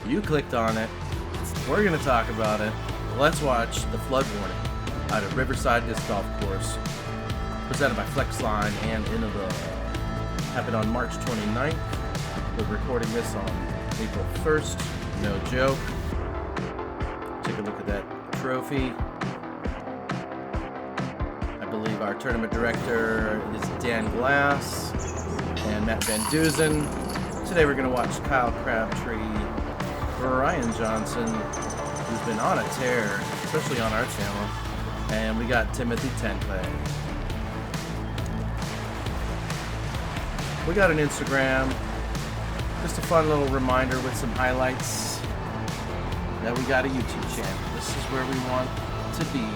You clicked on it. We're going to talk about it. Let's watch the flood warning out at Riverside Disc Golf Course, presented by Flexline and Innova. Happened on March 29th. We're recording this on April 1st. No joke. Take a look at that trophy. I believe our tournament director is Dan Glass and Matt Van Duzen. Today we're going to watch Kyle Crabtree, Brian Johnson, who's been on a tear, especially on our channel, and we got Timothy TenKley. We got an Instagram, just a fun little reminder with some highlights that we got a YouTube channel. This is where we want to be.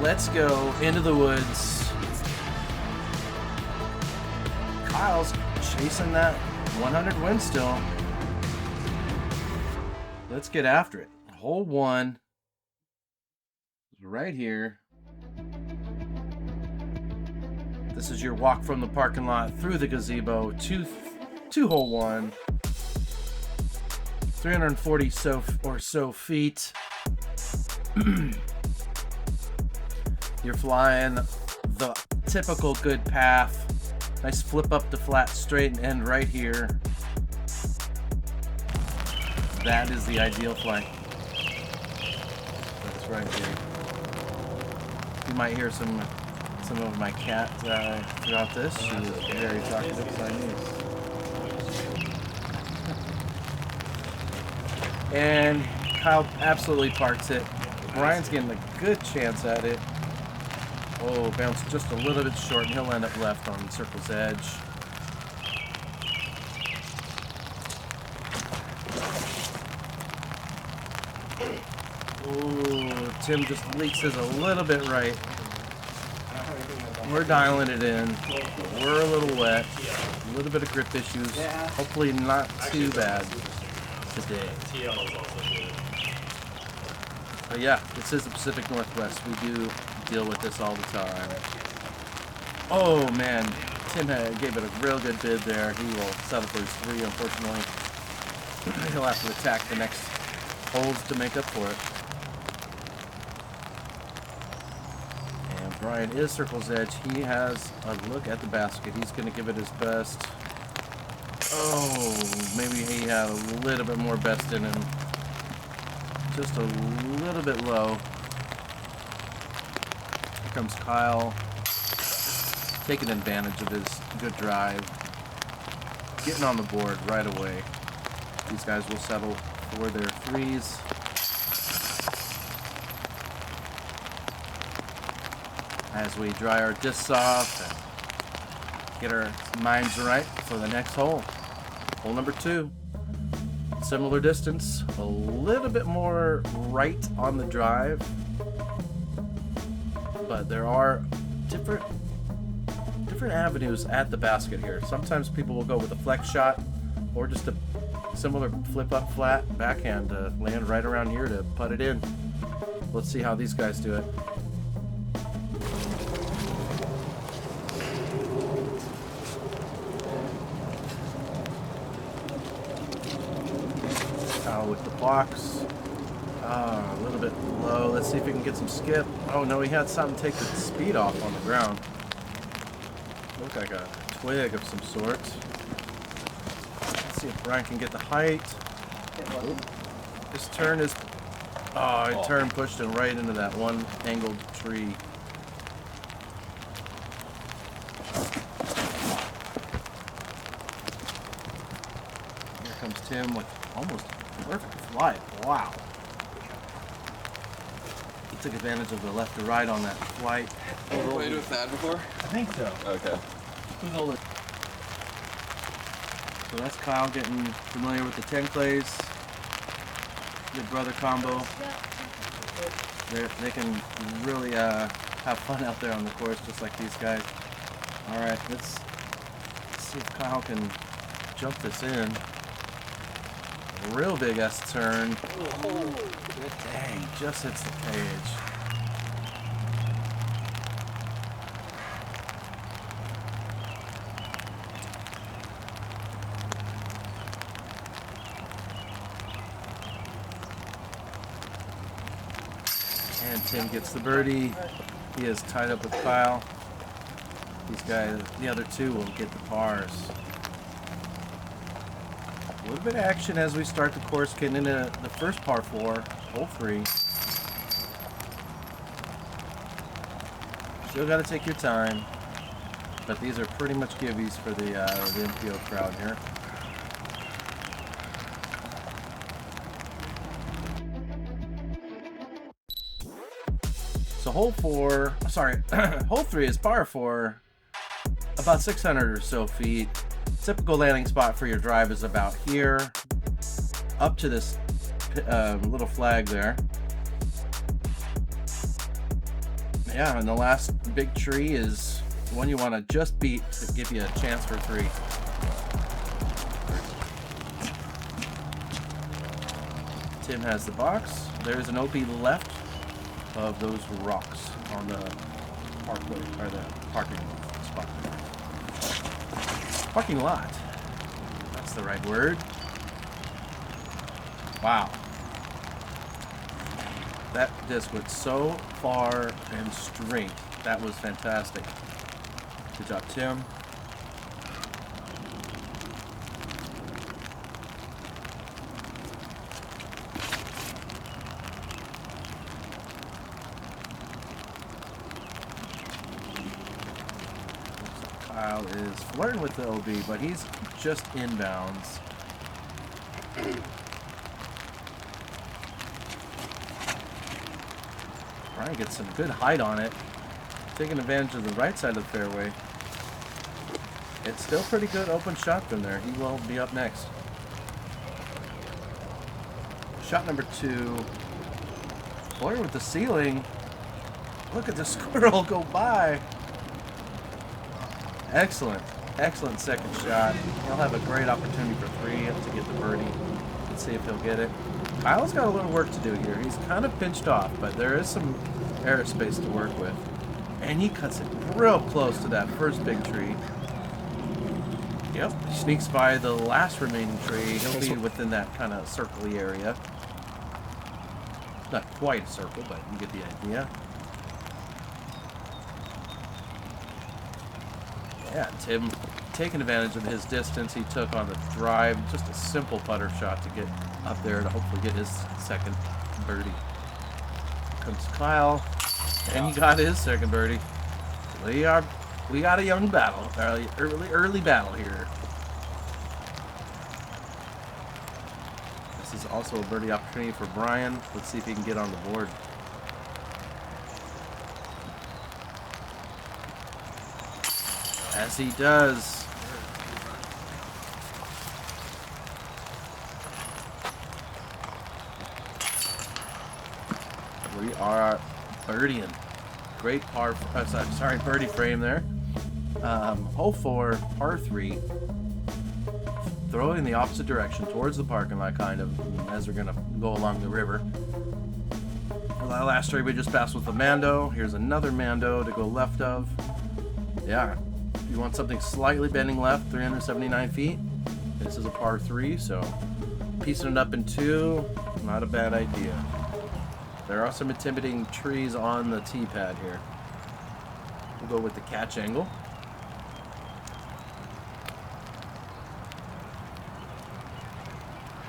Let's go into the woods. Kyle's chasing that 100 win still. Let's get after it. Hole 1 is right here. This is your walk from the parking lot through the gazebo to hole 1. 340 or so feet. You're flying the typical good path. Nice flip up to flat straight and end right here. That is the ideal flight. That's right here. You might hear some of my cat throughout this. She is very talkative Siamese. And Kyle absolutely parks it. Brian's getting a good chance at it. Oh, bounced just a little bit short, and he'll end up left on the circle's edge. Oh, Tim just leaks his a little bit right. We're dialing it in. We're a little wet. A little bit of grip issues. Hopefully not too bad today. But yeah, this is the Pacific Northwest. We do deal with this all the time. Oh man, Tim gave it a real good bid there. He will settle for his 3, unfortunately. He'll have to attack the next holes to make up for it. And Brian is circle's edge. He has a look at the basket. He's going to give it his best. Oh, maybe he had a little bit more best in him. Just a little bit low. Here comes Kyle, taking advantage of his good drive, getting on the board right away. These guys will settle for their 3s. As we dry our discs off and get our minds right for the next hole. Hole number 2. Similar distance, a little bit more right on the drive, but there are different avenues at the basket here. Sometimes people will go with a flex shot or just a similar flip up flat backhand to land right around here to putt it in. Let's see how these guys do it. With the box. A little bit low. Let's see if we can get some skip. Oh no, he had something take the speed off on the ground. Looked like a twig of some sort. Let's see if Brian can get the height. This turn is... Oh, it turned, pushed him right into that one angled tree. Here comes Tim with almost perfect flight. Wow. He took advantage of the left to right on that flight. Have you played with that before? I think so. Okay. So that's Kyle getting familiar with the TenKleys. Good brother combo. They can really have fun out there on the course just like these guys. Alright, let's see if Kyle can jump this in. Real big S turn. Dang, just hits the cage. Tim gets the birdie. He is tied up with Kyle. These guys, the other two, will get the pars. A little bit of action as we start the course, getting into the first par 4, hole 3. Still got to take your time, but these are pretty much giveies for the MPO crowd here. So hole 3 is par 4, about 600 or so feet. Typical landing spot for your drive is about here, up to this little flag there. Yeah, and the last big tree is the one you want to just beat to give you a chance for 3. Tim has the box. There's an OP left of those rocks on the parkway, or the parking spot. Parking lot. That's the right word. Wow. That disc went so far and straight. That was fantastic. Good job, Tim. Kyle is flirting with the OB, but he's just inbounds. Brian gets some good height on it, taking advantage of the right side of the fairway. It's still pretty good open shot from there. He will be up next. Shot number 2. Flirting with the ceiling. Look at the squirrel go by. Excellent. Excellent second shot. He'll have a great opportunity for 3 to get the birdie. Let's see if he'll get it. Kyle's got a little work to do here. He's kind of pinched off, but there is some airspace to work with. And he cuts it real close to that first big tree. Yep, he sneaks by the last remaining tree. He'll be within that kind of circly area. Not quite a circle, but you get the idea. Yeah, Tim taking advantage of his distance he took on the drive. Just a simple putter shot to get up there to hopefully get his second birdie. Here comes Kyle, and he got his second birdie. We got a young battle, early battle here. This is also a birdie opportunity for Brian. Let's see if he can get on the board. As he does. We are birdieing. Great birdie frame there. Hole 4, par 3. Throwing the opposite direction towards the parking lot, kind of, as we're gonna go along the river. Well, that last tree we just passed with the Mando. Here's another Mando to go left of. Yeah. You want something slightly bending left, 379 feet. This is a par 3, so piecing it up in 2, not a bad idea. There are some intimidating trees on the tee pad here. We'll go with the catch angle.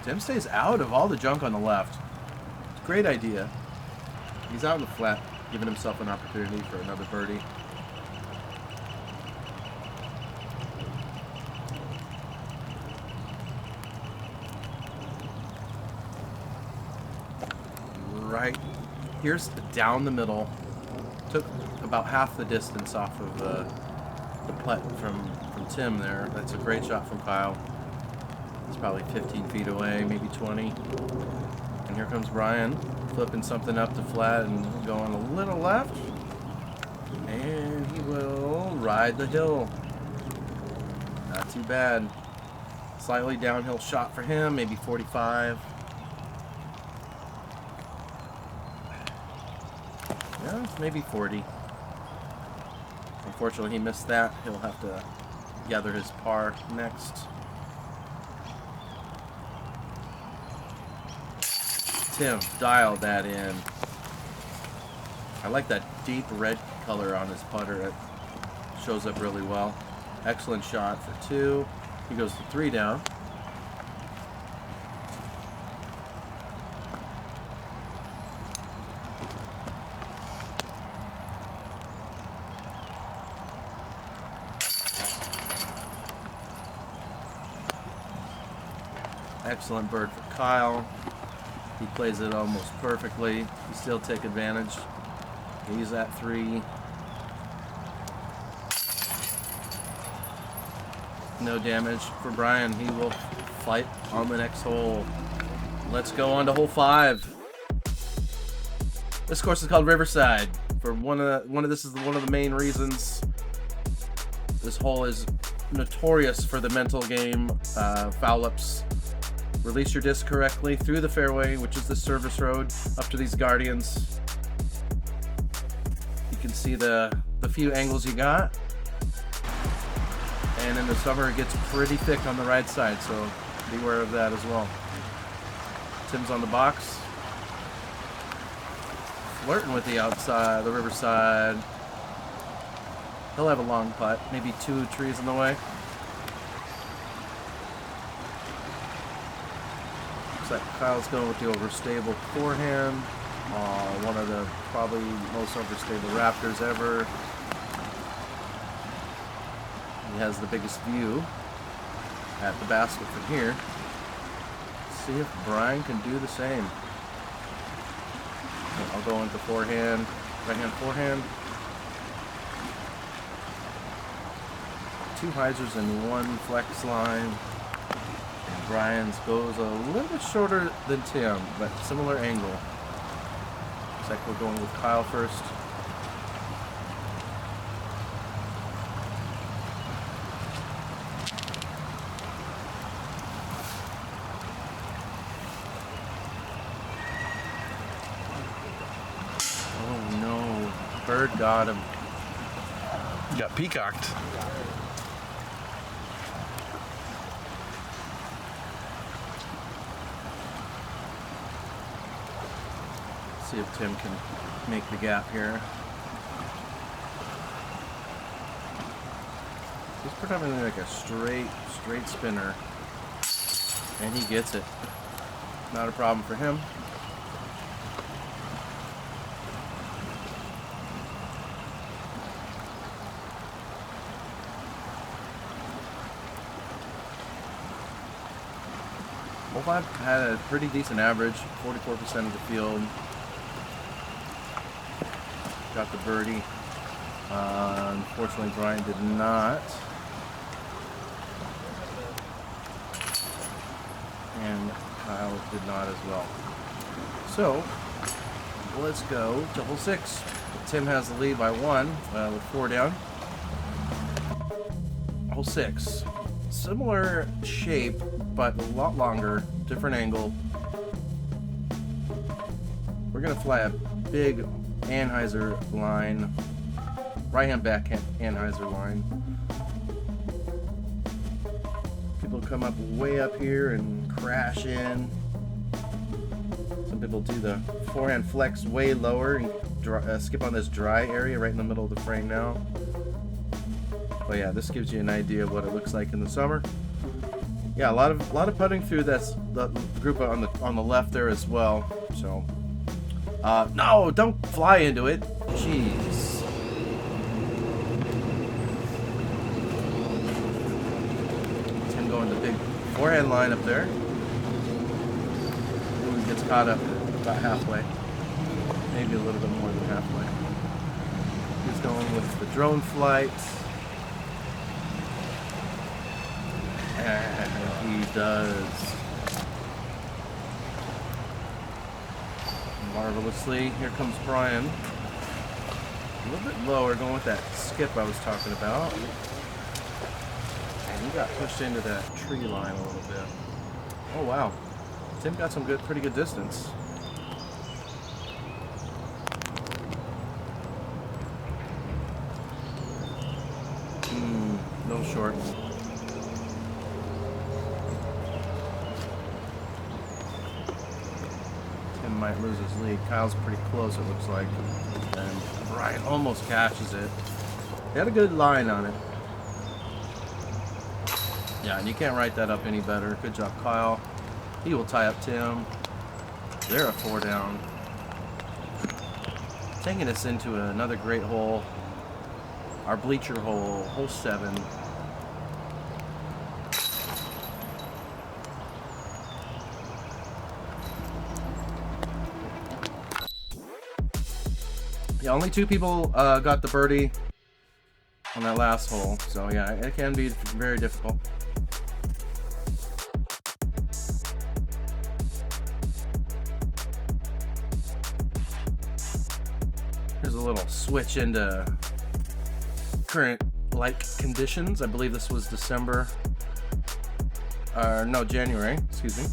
Tim stays out of all the junk on the left. Great idea. He's out in the flat, giving himself an opportunity for another birdie. Right here's down the middle. Took about half the distance off of the putt from Tim there. That's a great shot from Kyle. It's probably 15 feet away, maybe 20. And here comes Brian, flipping something up to flat and going a little left. And he will ride the hill. Not too bad. Slightly downhill shot for him, maybe 45. Yeah, maybe 40. Unfortunately, he missed that. He'll have to gather his par next. Tim dialed that in. I like that deep red color on his putter. It shows up really well. Excellent shot for 2. He goes to 3 down. Excellent bird for Kyle. He plays it almost perfectly. He still take advantage. He's at 3. No damage for Brian. He will fight on the next hole. Let's go on to hole 5. This course is called Riverside. For this is one of the main reasons this hole is notorious for the mental game, foul ups. Release your disc correctly through the fairway, which is the service road, up to these guardians. You can see the few angles you got. And in the summer it gets pretty thick on the right side, so beware of that as well. Tim's on the box. Flirting with the outside, the riverside. He'll have a long putt, maybe 2 trees in the way. Looks like Kyle's going with the overstable forehand. One of the probably most overstable Raptors ever. He has the biggest view at the basket from here. Let's see if Brian can do the same. I'll go into forehand, right hand forehand. 2 hyzers and 1 flex line. And Brian's goes a little bit shorter than Tim, but similar angle. Looks like we're going with Kyle first. Oh no, bird got him. Got peacocked. See if Tim can make the gap here. He's predominantly like a straight spinner, and he gets it. Not a problem for him. Hole 5 had a pretty decent average, 44% of the field. Got the birdie. Unfortunately, Brian did not. And Kyle did not as well. So, let's go to hole 6. Tim has the lead by 1 with 4 down. Hole 6. Similar shape, but a lot longer. Different angle. We're going to fly a big Anheuser line, right hand back Anheuser line. People come up way up here and crash in. Some people do the forehand flex way lower and skip on this dry area right in the middle of the frame now. But yeah, this gives you an idea of what it looks like in the summer. Yeah, a lot of putting through. That's the group on the left there as well. So. No, don't fly into it. Jeez. Tim going the big forehand line up there. Ooh, gets caught up about halfway. Maybe a little bit more than halfway. He's going with the drone flight. And he does. Marvelously. Here comes Brian. A little bit lower, going with that skip I was talking about. And he got pushed into that tree line a little bit. Oh wow. Tim got some pretty good distance. No short. Might lose his lead. Kyle's pretty close, it looks like. And Brian almost catches it. He had a good line on it. Yeah, and you can't write that up any better. Good job, Kyle. He will tie up Tim. They're a 4 down. Taking us into another great hole. Our bleacher hole, hole 7. Yeah, only 2 people got the birdie on that last hole. So yeah, it can be very difficult. Here's a little switch into current like conditions. I believe this was December. No, January, excuse me.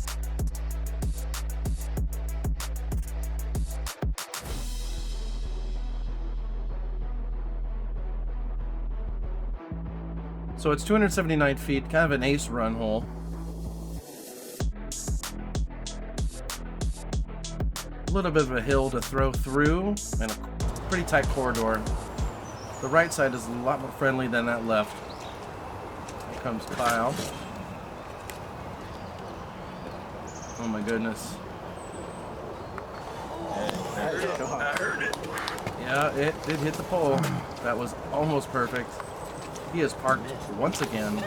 So it's 279 feet, kind of an ace run hole. A little bit of a hill to throw through, and a pretty tight corridor. The right side is a lot more friendly than that left. Here comes Kyle. Oh my goodness. I heard it. Yeah, it did hit the pole. That was almost perfect. He is parked once again,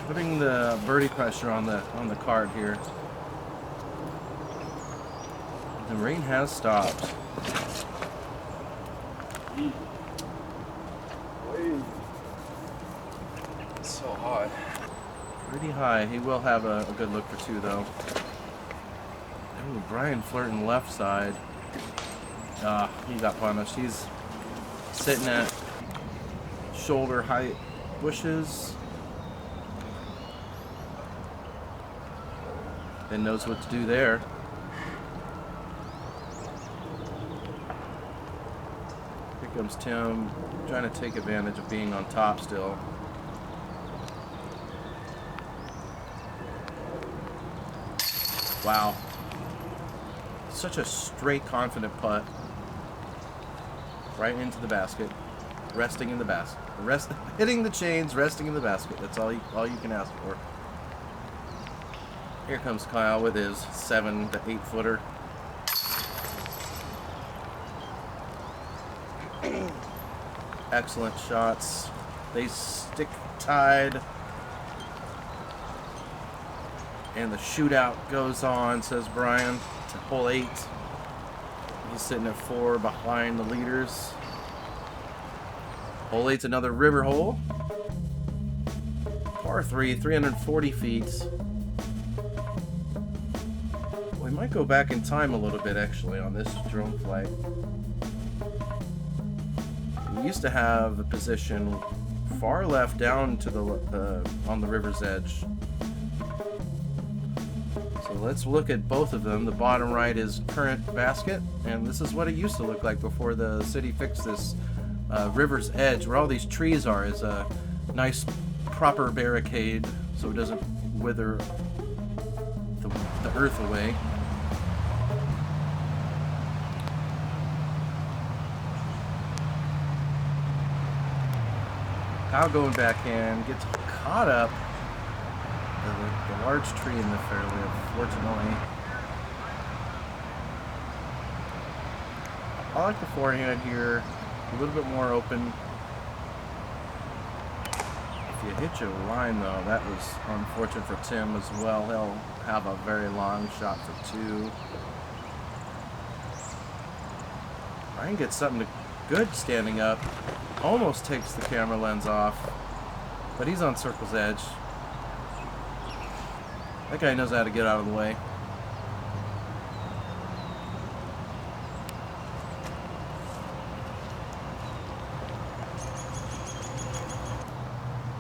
putting the birdie pressure on the card here. The rain has stopped. It's so hot. Pretty high. He will have a good look for 2 though. Ooh, Brian flirting left side. He got punished. He's sitting at shoulder height bushes. And knows what to do there. Here comes Tim, trying to take advantage of being on top still. Wow. Such a straight, confident putt. Right into the basket. Resting in the basket. Hitting the chains, resting in the basket. That's all you can ask for. Here comes Kyle with his 7 to 8 footer. Excellent shots. They stick tied. And the shootout goes on, says Brian, to hole 8. He's sitting at 4 behind the leaders. Hole 8's another river hole. Par 3, 340 feet. We might go back in time a little bit, actually, on this drone flight. We used to have a position far left down to the on the river's edge. So let's look at both of them. The bottom right is current basket, and this is what it used to look like before the city fixed this. River's edge, where all these trees are, is a nice proper barricade so it doesn't wither the earth away. Kyle going back in, gets caught up in the large tree in the fairway, unfortunately. I like the forehand here. A little bit more open. If you hit your line though, that was unfortunate for Tim as well. He'll have a very long shot for 2. Ryan gets something good standing up. Almost takes the camera lens off, but he's on circle's edge. That guy knows how to get out of the way.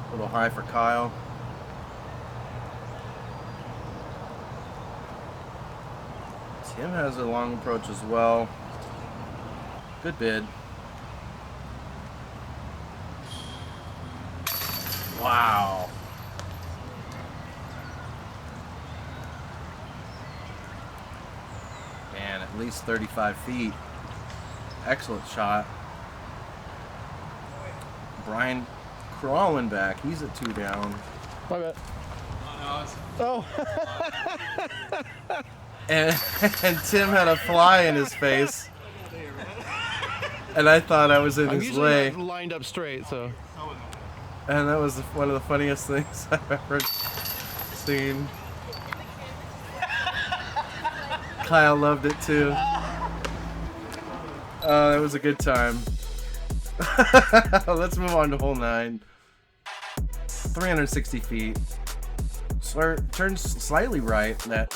A little high for Kyle. Tim has a long approach as well. Good bid. Wow. Man, at least 35 feet. Excellent shot. Brian crawling back. He's at 2 down. My bad. Oh, Oh. And Tim had a fly in his face. And I thought I was in I'm his usually way. not lined up straight, so. And that was one of the funniest things I've ever seen. Kyle loved it too. It was a good time. Let's move on to hole 9. 360 feet. Turns slightly right. That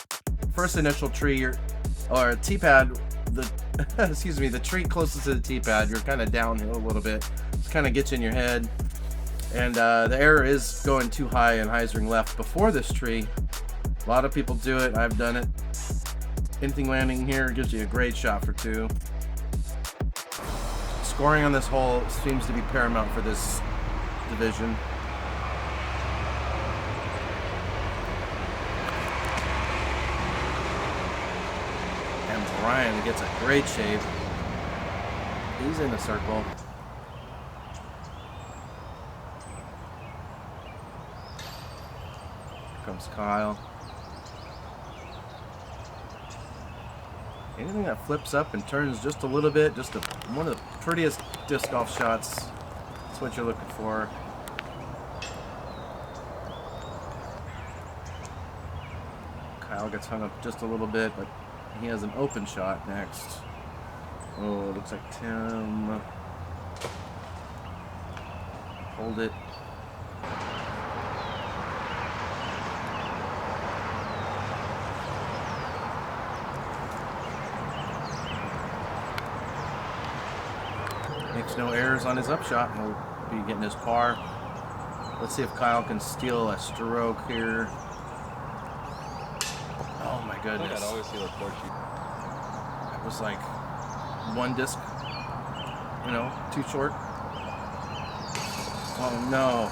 first initial tree, or tee pad, excuse me, the tree closest to the tee pad, you're kind of downhill a little bit. Just kind of gets in your head. And the error is going too high and hyzering left before this tree. A lot of people do it. I've done it. Anything landing here gives you a great shot for 2. Scoring on this hole seems to be paramount for this division. And Brian gets a great shape. He's in the circle. Here comes Kyle. Anything that flips up and turns just a little bit, one of the prettiest disc golf shots. That's what you're looking for. Kyle gets hung up just a little bit, but he has an open shot next. Oh, it looks like Tim. Hold it. Makes no errors on his upshot, and he'll be getting his par. Let's see if Kyle can steal a stroke here. Oh my goodness. I'd always steal a 4 sheet. It was like 1 disc, too short. Oh no.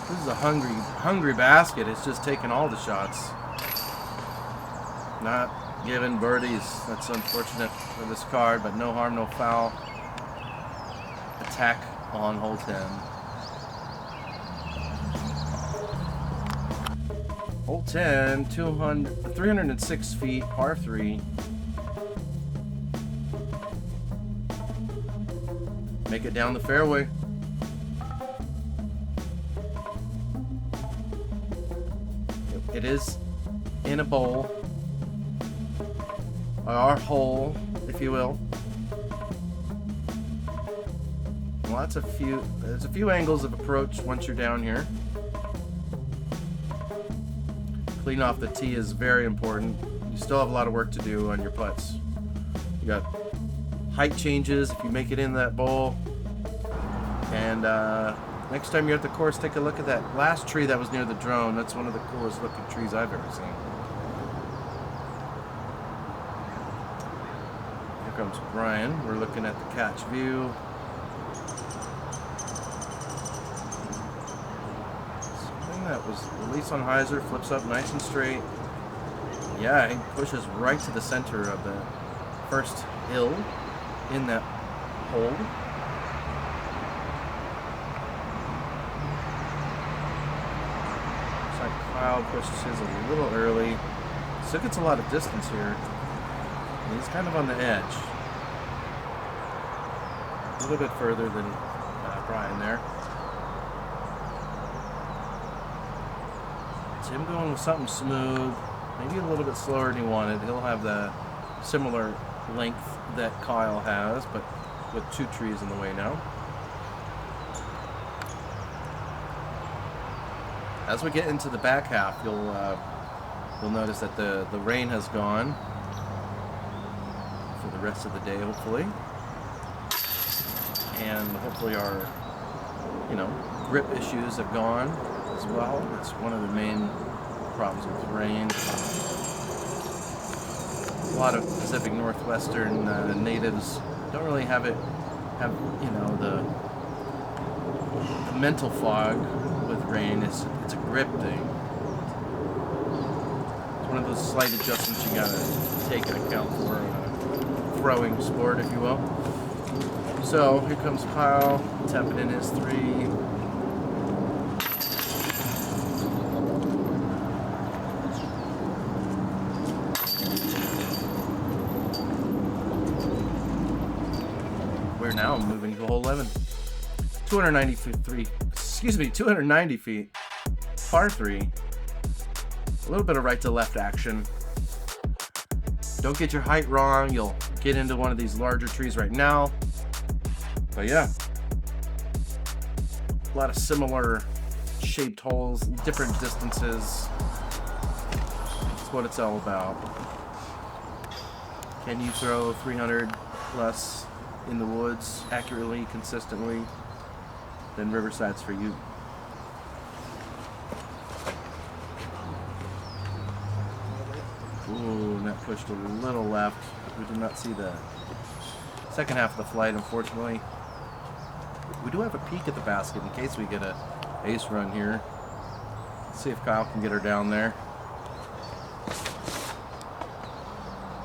This is a hungry basket. It's just taking all the shots. Not giving birdies. That's unfortunate for this card, but no harm, no foul. Attack on hole 10. Hole 10, 306 feet, par 3. Make it down the fairway. It is in a bowl. Our hole, if you will. There's a few angles of approach once you're down here. Clean off the tee is very important. You still have a lot of work to do on your putts. You got height changes if you make it in that bowl. And next time you're at the course, take a look at that last tree that was near the drone. That's one of the coolest looking trees I've ever seen. Here comes Brian. We're looking at the catch view. That was release on hyzer, flips up nice and straight. Yeah, he pushes right to the center of the first hill in that hole. Looks like Kyle pushes his a little early. Still gets a lot of distance here. He's kind of on the edge. A little bit further than Brian there. Tim going with something smooth, maybe a little bit slower than he wanted. He'll have the similar length that Kyle has, but with 2 trees in the way now. As we get into the back half, you'll notice that the rain has gone for the rest of the day, hopefully, and hopefully our grip issues have gone as well. That's one of the main problems with rain. A lot of Pacific Northwestern natives don't really have the mental fog with rain. It's a grip thing. It's one of those slight adjustments you gotta take into account for throwing sport, if you will. So here comes Kyle, tapping in his 3. We're now moving to hole 11. 290 feet. Par 3. A little bit of right to left action. Don't get your height wrong. You'll get into one of these larger trees right now. But yeah, a lot of similar shaped holes, different distances. That's what it's all about. Can you throw 300 plus in the woods accurately, consistently? Then Riverside's for you. Ooh, and that pushed a little left. We did not see the second half of the flight, unfortunately. We do have a peek at the basket in case we get a ace run here. Let's see if Kyle can get her down there.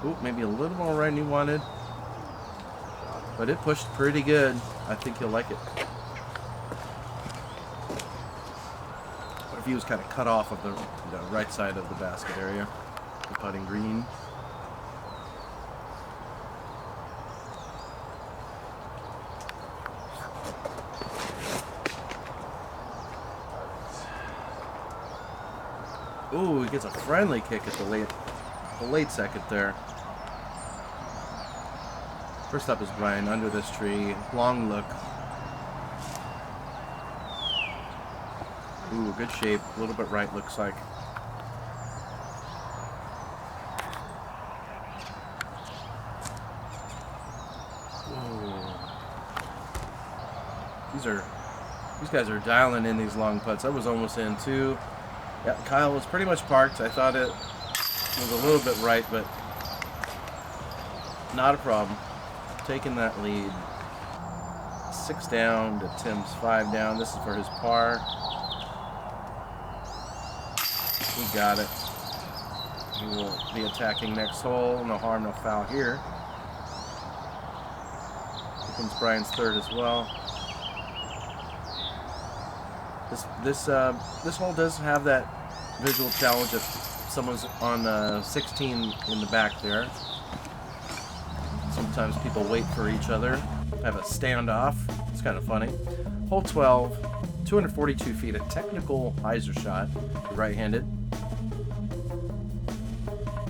Ooh, maybe a little more right than you wanted. But it pushed pretty good. I think you'll like it. Our view is kind of cut off of the right side of the basket area. The putting green. Ooh, he gets a friendly kick at the late second there. First up is Brian under this tree. Long look. Ooh, good shape. A little bit right, looks like. Ooh. These guys are dialing in these long putts. I was almost in too. Yeah, Kyle was pretty much parked. I thought it was a little bit right, but not a problem. Taking that lead. 6 down to Tim's 5 down. This is for his par. He got it. He will be attacking next hole. No harm, no foul here. Here comes Brian's 3rd as well. This hole does have that visual challenge if someone's on 16 in the back there. Sometimes people wait for each other, have a standoff. It's kind of funny. Hole 12, 242 feet, a technical hyzer shot, right-handed.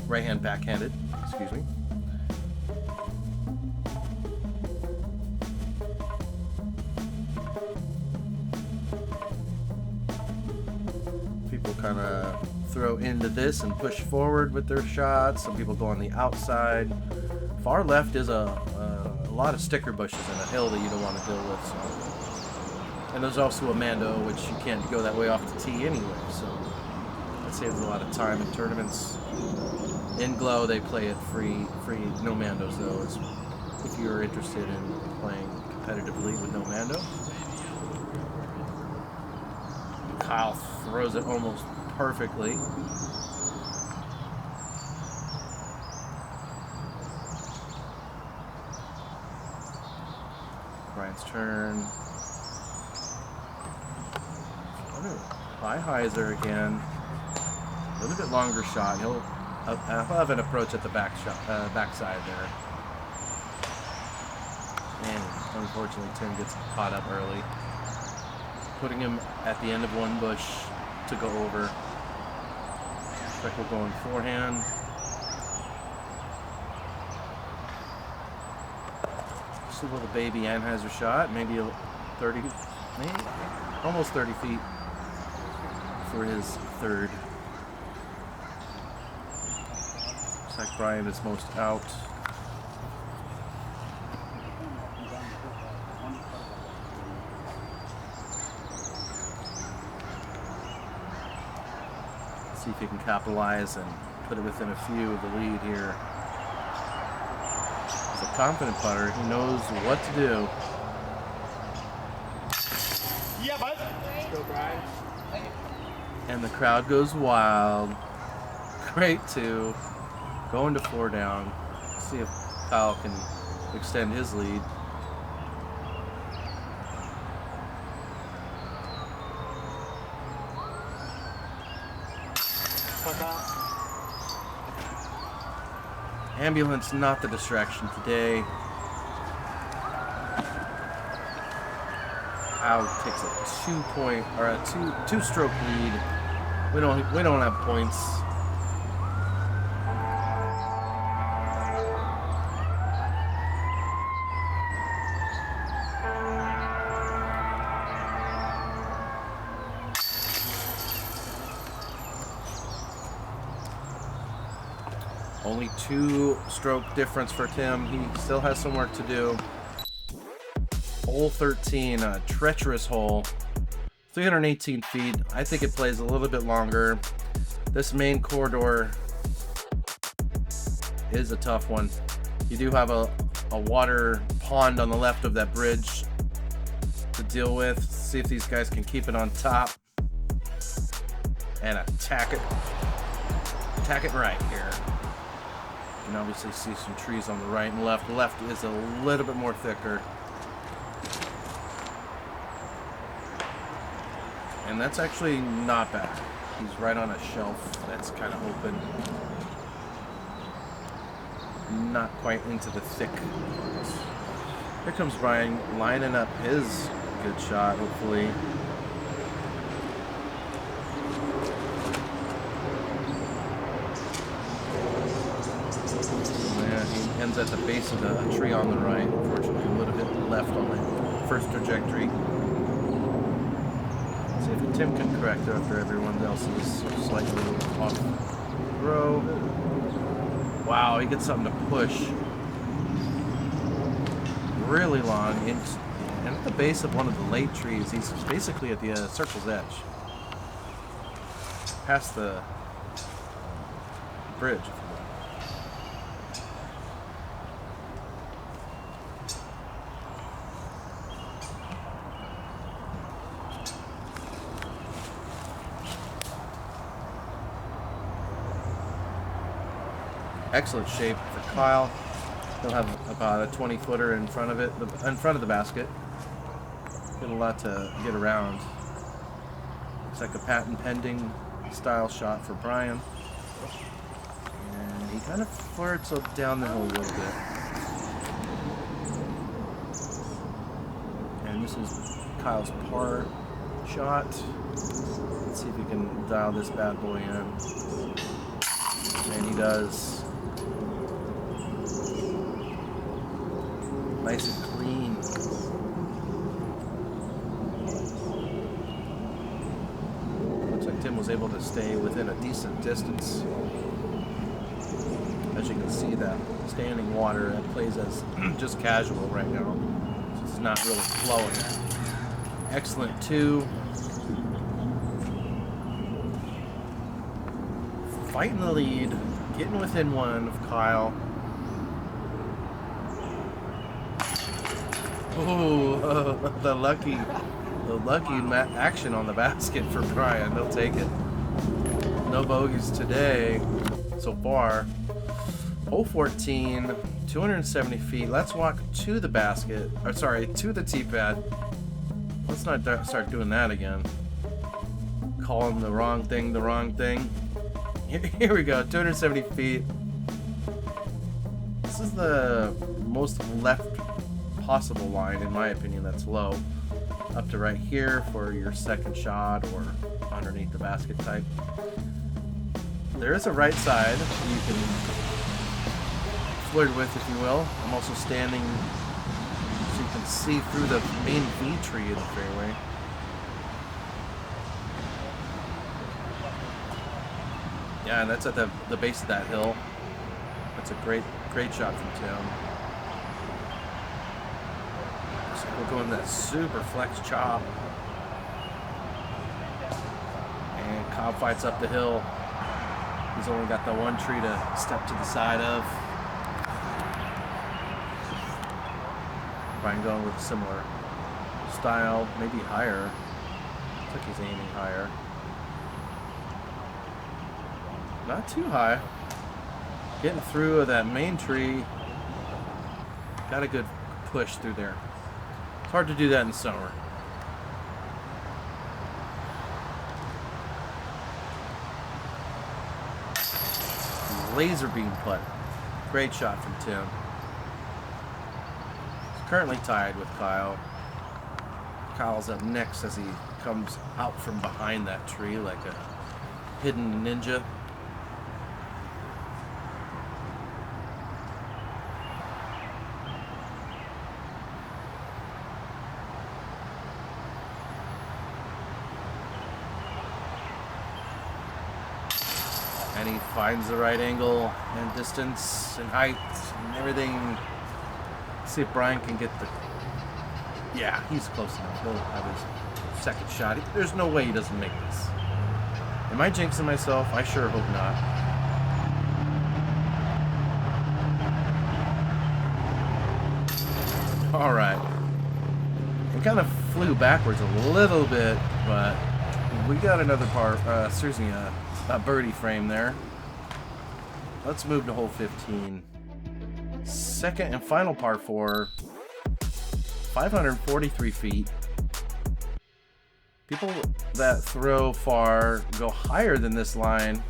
Right-hand backhanded, excuse me. People kind of throw into this and push forward with their shots. Some people go on the outside. Far left is a lot of sticker bushes and a hill that you don't want to deal with. So. And there's also a Mando, which you can't go that way off the tee anyway. So that saves a lot of time in tournaments. In Glow, they play it free, no Mandos though. It's, if you're interested in playing competitively with no Mando. Kyle throws it almost perfectly. Brian's turn. High hyzer again. A little bit longer shot. He'll have an approach at the backside there. And unfortunately, Tim gets caught up early, putting him at the end of one bush to go over. Speckle going forehand. Just a little baby Anheuser shot, maybe 30, maybe almost 30 feet for his 3rd. Looks like Brian is most out. See if he can capitalize and put it within a few of the lead here. He's a confident putter. He knows what to do. Yeah, bud. Go, Brian. And the crowd goes wild. Great 2. Going to 4 down. See if Kyle can extend his lead. Ambulance not the distraction today. Kyle takes a 2-point or a two-stroke lead. We don't have points. Only 2-stroke difference for Tim. He still has some work to do. Hole 13, a treacherous hole. 318 feet. I think it plays a little bit longer. This main corridor is a tough one. You do have a water pond on the left of that bridge to deal with. See if these guys can keep it on top. And attack it. Attack it right here. You can obviously see some trees on the right and left. The left is a little bit more thicker. And that's actually not bad. He's right on a shelf that's kind of open. Not quite into the thick parts. Here comes Brian lining up his good shot, hopefully. Yeah, he ends at the base of the tree on the right. Unfortunately, a little bit left on the first trajectory. See if Tim can correct it after everyone else is slightly off throw. Wow, he gets something to push. Really long. And at the base of one of the late trees, he's basically at the circle's edge. Past the bridge, if you will. Excellent shape for Kyle. He'll have about a 20-footer in front of it, in front of the basket. Got a lot to get around. Looks like a patent pending style shot for Brian. And he kind of flirts up down the hill a little bit. And this is Kyle's par shot. Let's see if he can dial this bad boy in. And he does. Nice and clean. Looks like Tim was able to stay within a decent distance. As you can see, that standing water that plays as just casual right now. So it's not really flowing. Excellent two. Fighting the lead, getting within one of Kyle. Oh, the lucky action on the basket for Brian. He'll take it. No bogeys today so far. Hole 14, 270 feet. Let's walk to the basket. Or sorry, to the tee pad. Let's not start doing that again. Calling the wrong thing the wrong thing. Here we go, 270 feet. This is the most left possible line, in my opinion, that's low. Up to right here for your second shot or underneath the basket type. There is a right side you can flirt with, if you will. I'm also standing so you can see through the main V tree in the fairway. Yeah, and that's at the base of that hill. That's a great shot from Tim. So we're going that super flex chop. And Cobb fights up the hill. He's only got the one tree to step to the side of. Brian going with a similar style, maybe higher. Looks like he's aiming higher. Not too high. Getting through that main tree. Got a good push through there. It's hard to do that in summer. Laser beam putt. Great shot from Tim. He's currently tied with Kyle. Kyle's up next as he comes out from behind that tree like a hidden ninja. And he finds the right angle and distance and height and everything. See if Brian can get the... Yeah, he's close enough. He'll have his second shot. There's no way he doesn't make this. Am I jinxing myself? I sure hope not. All right. It kind of flew backwards a little bit, but we got another seriously, a birdie frame there. Let's move to hole 15. Second and final par 4. 543 feet. People that throw far go higher than this line.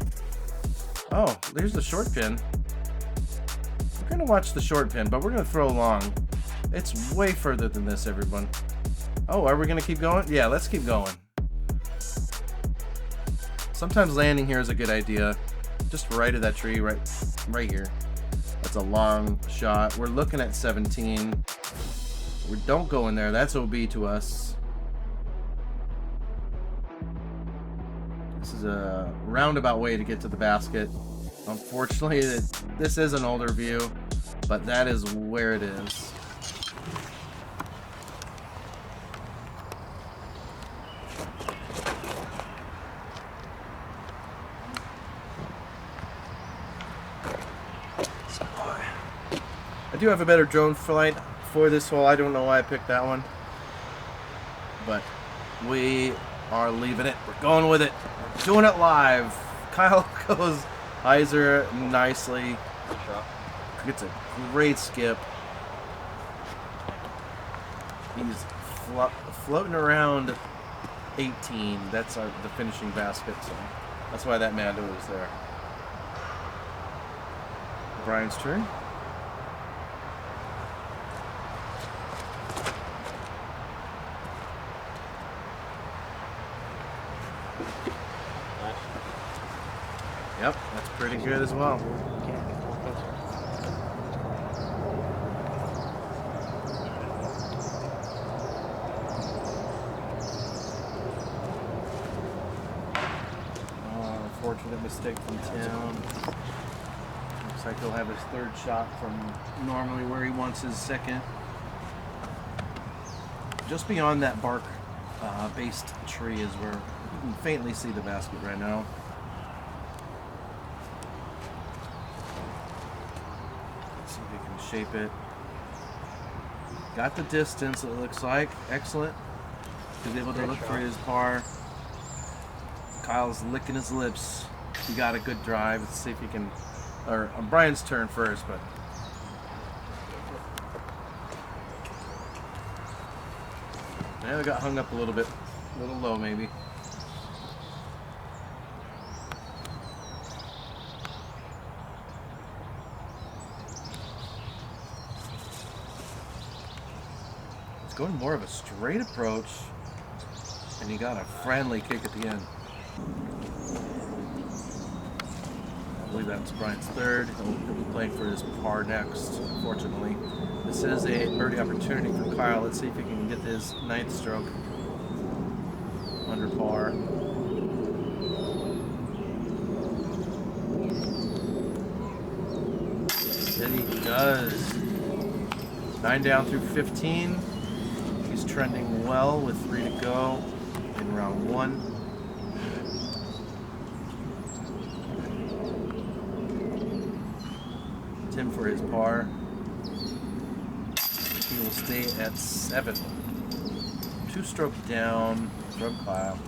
Oh, there's the short pin. We're going to watch the short pin, but we're going to throw long. It's way further than this, everyone. Oh, are we going to keep going? Yeah, let's keep going. Sometimes landing here is a good idea. Just right of that tree, right here. That's a long shot. We're looking at 17. We don't go in there. That's OB to us. This is a roundabout way to get to the basket. Unfortunately, this is an older view, but that is where it is. I do have a better drone flight for this hole. I don't know why I picked that one, but we are leaving it. We're going with it. We're doing it live. Kyle goes hyzer nicely. Gets a great skip. He's floating around 18. That's the finishing basket, so that's why that Mando is there. Brian's turn. Yep, that's pretty good as well. Unfortunate mistake from Tim. Looks like he'll have his third shot from normally where he wants his second. Just beyond that bark based tree is where you can faintly see the basket right now. Let's see if we can shape it. Got the distance, it looks like. Excellent. He's able to look for his par. Kyle's licking his lips. He got a good drive. Let's see if he can... Or Brian's turn first, but... Yeah, we got hung up a little bit. A little low, maybe. It's going more of a straight approach, and he got a friendly kick at the end. I believe that's Brian's third. He'll be playing for his par next, unfortunately. This is a birdie opportunity for Kyle. Let's see if he can get his ninth stroke under par. And he does. 9 down through 15. He's trending well with 3 to go in round 1. Tim for his par. He will stay at 7. 2-stroke down from Kyle.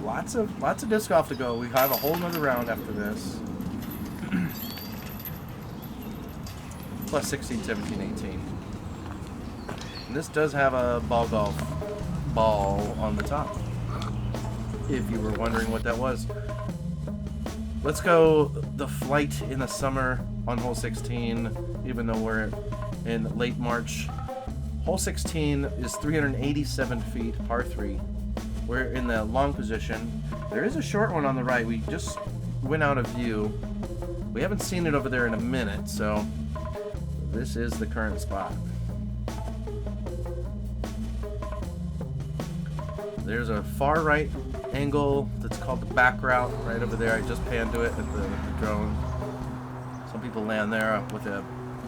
Lots of disc golf to go. We have a whole nother round after this. Plus 16, 17, 18. And this does have a ball golf ball on the top, if you were wondering what that was. Let's go the flight in the summer on hole 16, even though we're in late March. Hole 16 is 387 feet, par 3. We're in the long position. There is a short one on the right. We just went out of view. We haven't seen it over there in a minute, so this is the current spot. There's a far right angle that's called the back route right over there. I just panned to it with the drone. Some people land there with a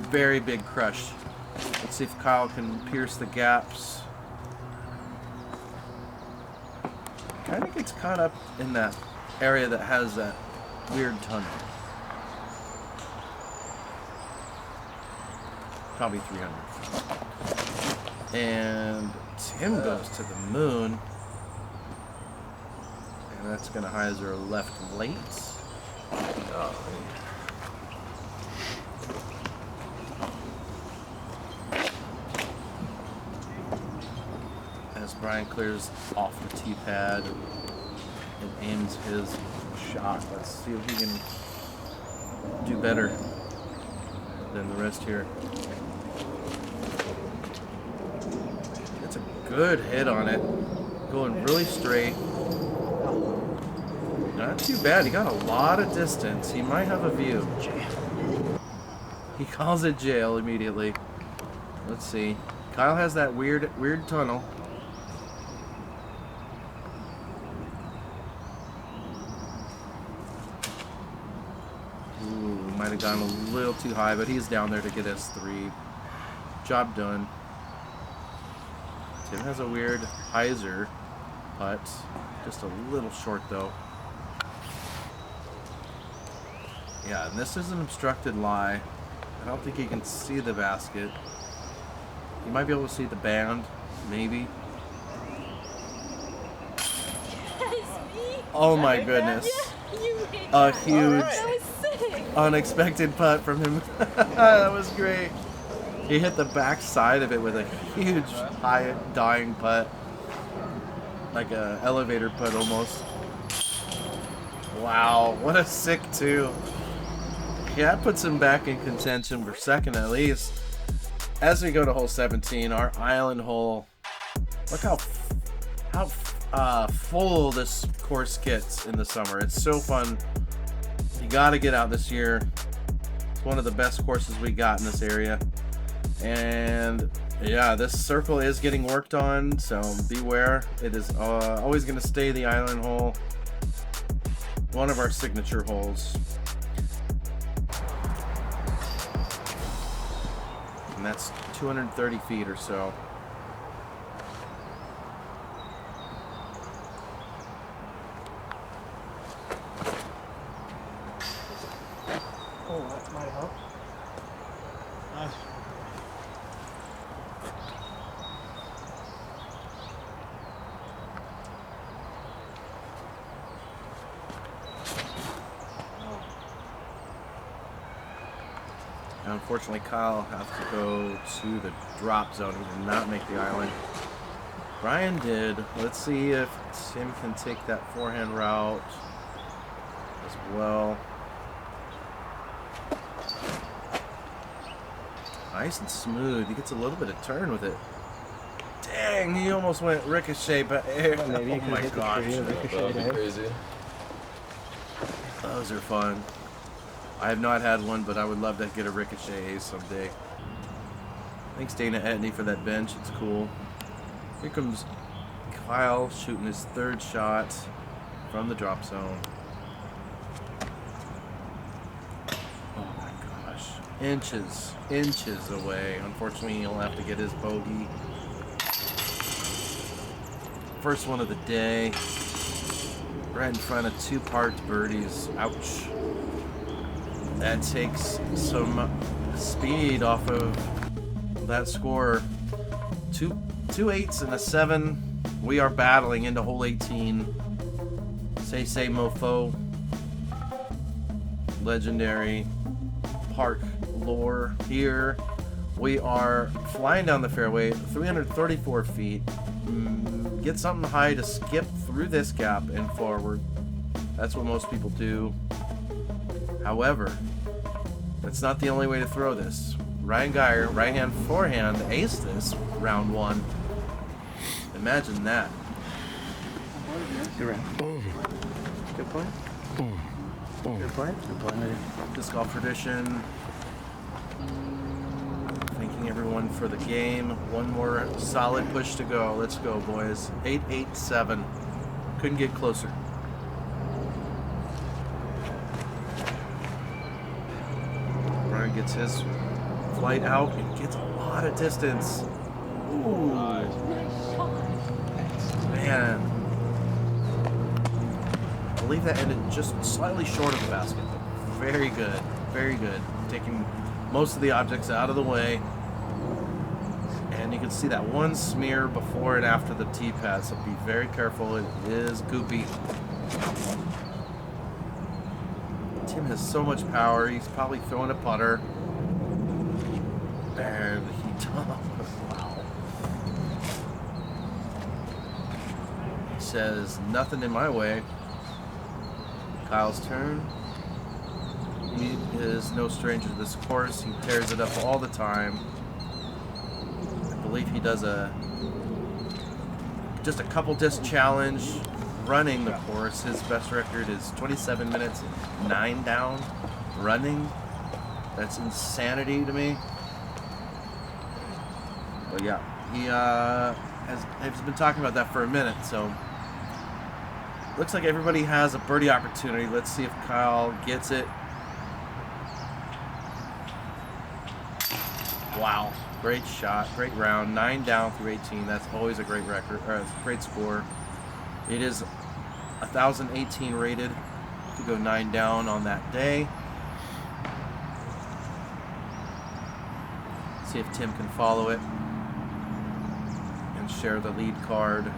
very big crush. Let's see if Kyle can pierce the gaps. Kind of gets caught up in that area that has that weird tunnel. Probably 300. And Tim goes to the moon. And that's going to hyzer left late. Oh. As Brian clears off the tee pad and aims his shot. Let's see if he can do better than the rest here. It's a good hit on it. Going really straight. Not too bad. He got a lot of distance. He might have a view. He calls it jail immediately. Let's see. Kyle has that weird tunnel. Ooh, might have gone a little too high, but he's down there to get us 3. Job done. Tim has a weird hyzer putt. Just a little short though. Yeah, and this is an obstructed lie. I don't think he can see the basket. He might be able to see the band, maybe. Oh my goodness. A huge, unexpected putt from him. That was great. He hit the back side of it with a huge, high dying putt. Like a elevator putt almost. Wow, what a sick 2. Yeah, that puts him back in contention for second at least. As we go to hole 17, our island hole. Look how full this course gets in the summer. It's so fun. You got to get out this year. It's one of the best courses we got in this area. And yeah, this circle is getting worked on, so beware. It is always going to stay the island hole. One of our signature holes. And that's 230 feet or so. Oh, that might help. Nice. Unfortunately, Kyle has to go to the drop zone. He did not make the island. Brian did. Let's see if Tim can take that forehand route as well. Nice and smooth. He gets a little bit of turn with it. Dang, he almost went ricochet, but oh my gosh. That would be crazy. Those are fun. I have not had one, but I would love to get a ricochet ace someday. Thanks Dana Etney for that bench. It's cool. Here comes Kyle shooting his 3rd shot from the drop zone. Oh my gosh. Inches away. Unfortunately, he'll have to get his bogey. First one of the day. Right in front of 2 parked birdies. Ouch. That takes some speed off of that score. Two 8s and a 7. We are battling into hole 18. Say mofo. Legendary park lore here. We are flying down the fairway, 334 feet. Get something high to skip through this gap and forward. That's what most people do. However, that's not the only way to throw this. Ryan Geyer, right hand, forehand, aced this round 1. Imagine that. Good round. Boom. Good play. Boom. Boom. Good play. Good play. Disc golf tradition. Thanking everyone for the game. One more solid push to go. Let's go, boys. 8-8-7. Couldn't get closer. Brian gets his flight out and gets a lot of distance. Ooh. Man. I believe that ended just slightly short of the basket. Very good. Very good. Taking most of the objects out of the way. And you can see that one smear before and after the tee pad, so be very careful. It is goopy. Tim has so much power. He's probably throwing a putter. And he does. Wow. He says, nothing in my way. Kyle's turn. He is no stranger to this course. He tears it up all the time. I believe he does just a couple disc challenge running the course. His best record is 27 minutes, 9 down, running. That's insanity to me. But yeah, he has been talking about that for a minute, so looks like everybody has a birdie opportunity. Let's see if Kyle gets it. Wow, great shot, great round. 9 down through 18. That's always a great record, or a great score. It is 1,018 rated to go 9 down on that day. See if Tim can follow it and share the lead card.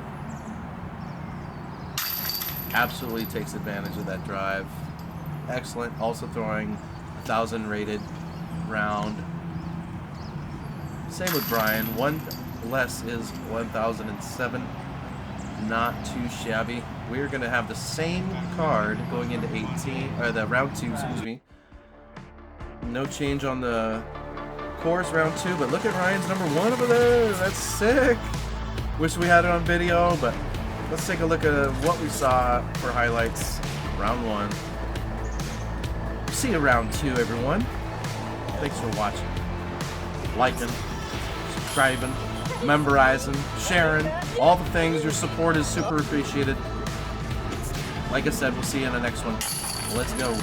Absolutely takes advantage of that drive. Excellent. Also throwing 1,000 rated round. Same with Brian. One less is 1,007. Not too shabby. We're going to have the same card going into 18, or the round 2, excuse me. No change on the course round 2, but look at Ryan's number 1 over there. That's sick. Wish we had it on video, but let's take a look at what we saw for highlights. Round 1. See you round 2, everyone. Thanks for watching. Liking, subscribing, memberizing, sharing, all the things. Your support is super appreciated. Like I said, we'll see you in the next one. Let's go.